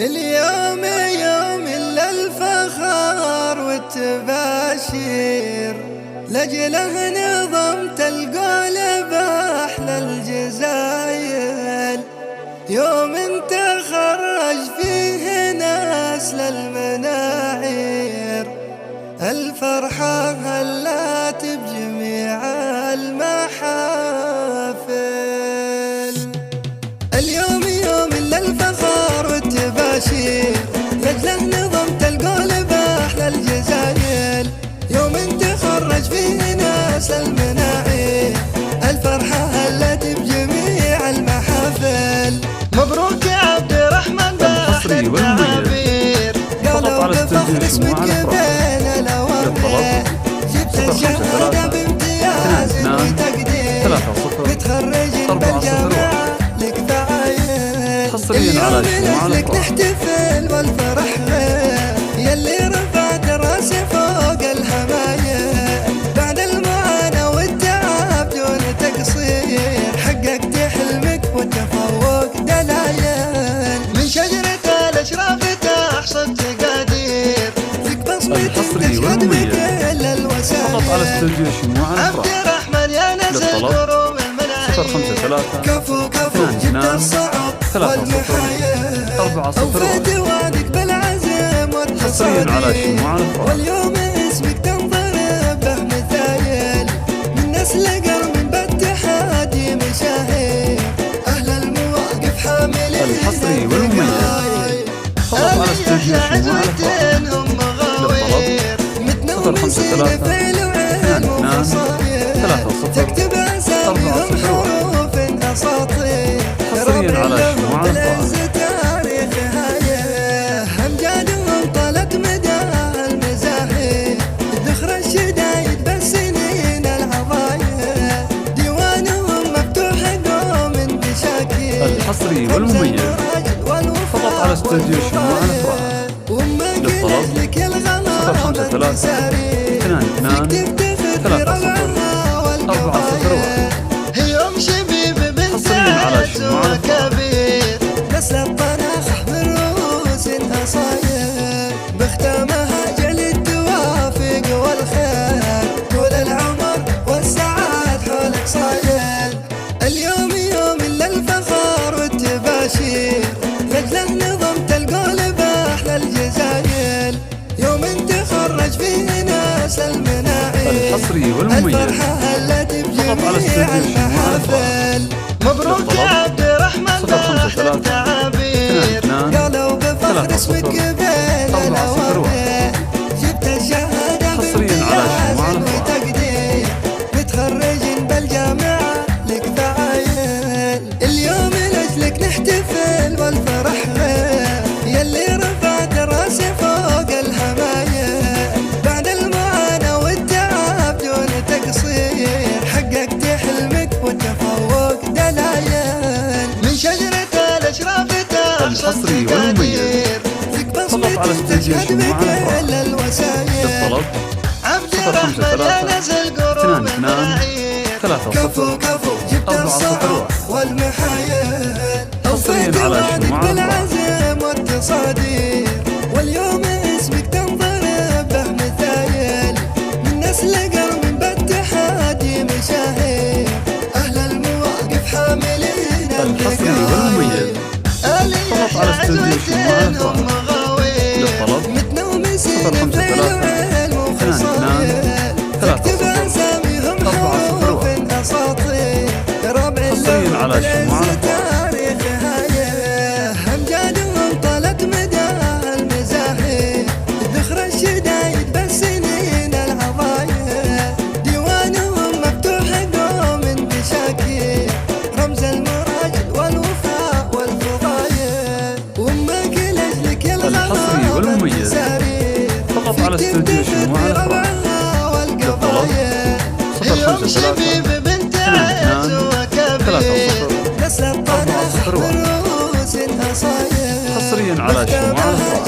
اليوم يوم للفخر والتباشير، لجله نظمت القول بأحلى الجزايل. يوم تخرج فيه ناس للمناعير، الفرحة هلت بجميع المحافل. اليوم يوم للفخر والتباشير، لجله نظمت القول بأحلى الجزايل. يوم تخرج فيه ناس المناعير، الفرحة هلت بجميع المحافل. مبروك يا عبد الرحمن بأحلى التعابير، قالوا بفخر اسمك بين الأوامر. جبت الشهادة بامتياز وتقدير، متخرج بالجامعة لك فعايل. اليوم لك نحتفل والفرح غير، يلي رفعت راسي فوق الهمايل. بعد المعاناة والتعب دون تقصير، حققت حلمك والتفوق دلايل. من شجرة الأشراف تحصد تقادير، فيك بصمتك تشهد بكل الوسائل. عبد الرحمن يا نزل قروم المناعير، كفو كفو جبت الصعب والمحايل. أوفيت وعدك بالعزم والتصادير، واليوم اسمك تنضرب به مثايل. من نسل قرن بالتحدي مشاهير، أهل المواقف حاملين الرقايل. يحيى عزوتين هم مغاوير، متنومسين فعل وعلم وخصاير. تكتب أساميهم حروف أساطير، ربع لهم بالعز تاريخ هايه. أمجادهم طالت مدى المزاهير، ذخر الشدايد بالسنين العضايا. ديوانهم مفتوح دوم بشاكير، الحصري والمميز فقط على استوديو شموع الأفراح. للطلب 052-22-301. يوم شبيب بنت عز وكبير، نسل الطناخ بروس أصاير. بختامها جل التوافق والخير، طول العمر والسعاد حولك صاير. اليوم يوم للفخر والتباشير، لجله نظمت القول بأحلى الجزايل. يوم تخرج فيه ناس المناعير، الحصري والمميز الفرحة هلت بجميع المحافل. مبروك يا عبد الرحمن بأحلى التعابير، قالوا بفخر اسمك بين الأوامر. جبت الشهادة بامتياز وتقدير، متخرج بالجامعة لك فعايل. اليوم لأجلك نحتفل والفرح غير، يلي رفعت راسي فوق الهمايل. بعد المعاناة والتعب دون تقصير، حققت حلمك والتفوق دلايل. من شجرة الأشراف تحصد تقادير، فيك بصمتك تشهد بكل الوسائل. عبد الرحمن يا نزل قروم المناعير، كفو كفو جبت الصعب والمحايل. أوفيت وعدك بالعزم والتصادير، واليوم اسمك تنضرب به مثايل. من نسل قرن بالتحدي مشاهير، أهل المواقف حاملين الرقايل. يحيى عزوتين هم مغاوير، متنومسين فعل وعلم وخصاير. تكتب أساميهم حروف أساطير، ربع لهم بالعز تاريخ هايه. أمجادهم طالت مدى المزاهير، ذخر الشدايد بالسنين العضايا. ديوانهم مفتوح دوم بشاكير، رمز المراجل والوفاء والفضايا. وامك لأجلك الحصري والمميز فقط على استوديو شموع الأفراح. يوم شبيب بنت عز وكبير، نسل الطناخ بروس أصاير. حصريا على شموع الأفراح.